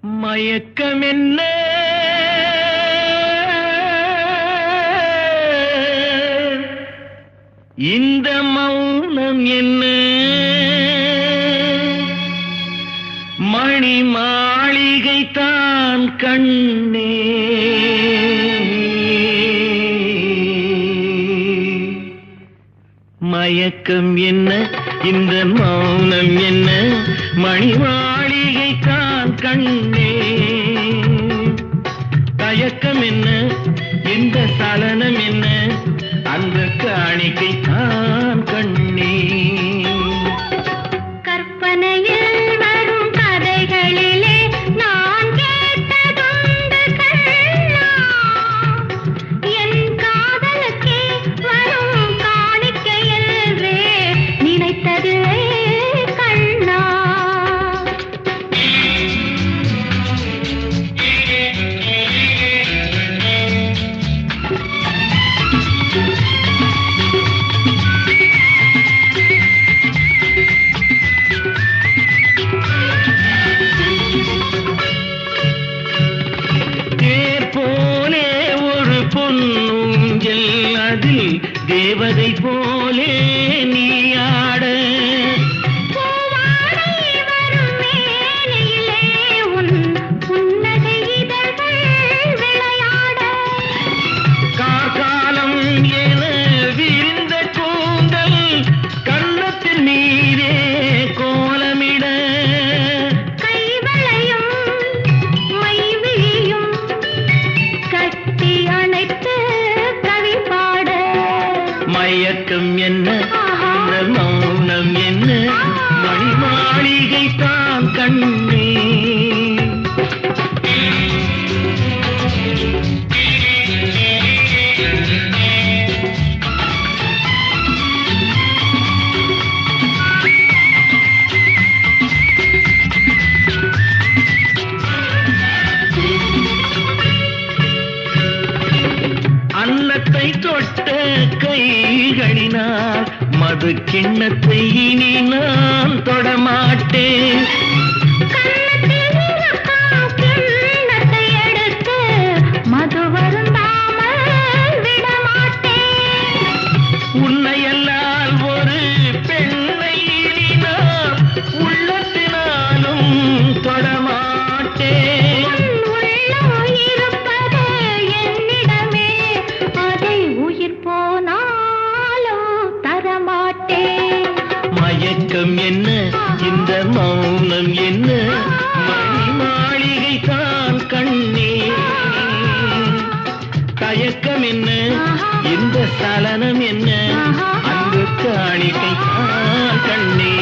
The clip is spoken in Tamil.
மயக்கம் என்ன இந்த மௌனம் என்ன மணி மாளிகை தான் கண்ணே மயக்கம் என்ன இந்த மௌனம் என்ன மணி மாளிகை தான் கண்ணே தயக்கம் என்ன இந்த சலனம் என்ன அந்த காணிக்கை தான் கண்ணே கற்பனையில் வரும் கதைகளிலே நான் கேட்டதுண்டு கண்ணா என் காதலுக்கே வரும் காணிக்கை என்றே நினைத்ததில்லை கண்ணா பொன்னூஞ்சல் அதில் தேவதை போலே நீ ஆட வரும் மேலையிலே உன் புன்னகை இதழ்கள் விளையாட கார்காலம் என விரிந்த கூந்தல் கன்னத்தின் மீதே கோலமிட கைவளையும் மைவிழியும் கட்டி அணைத்து கவி பாட மயக்கம் என்ன இந்த மௌனம் என்ன மணி மாளிகை தான் கண்ணே அன்னத்தை தொட்ட கைகளினால் மது கிண்ணத்தை இனி நான் தொடமாட்டேன் கிண்ணத்தை எடுத்து மது வருந்தாமல் விடமாட்டேன் உன்னையல்லால் ஒரு பெண்ணை இனி நான் உள்ளத்தினாலும் தொடமாட்டேன் மயக்கம் என்ன இந்த மௌனம் என்ன மணி மாளிகை தான் கண்ணே தயக்கம் என்ன இந்த சலனம் என்ன அந்த காணிக்கை தான் கண்ணே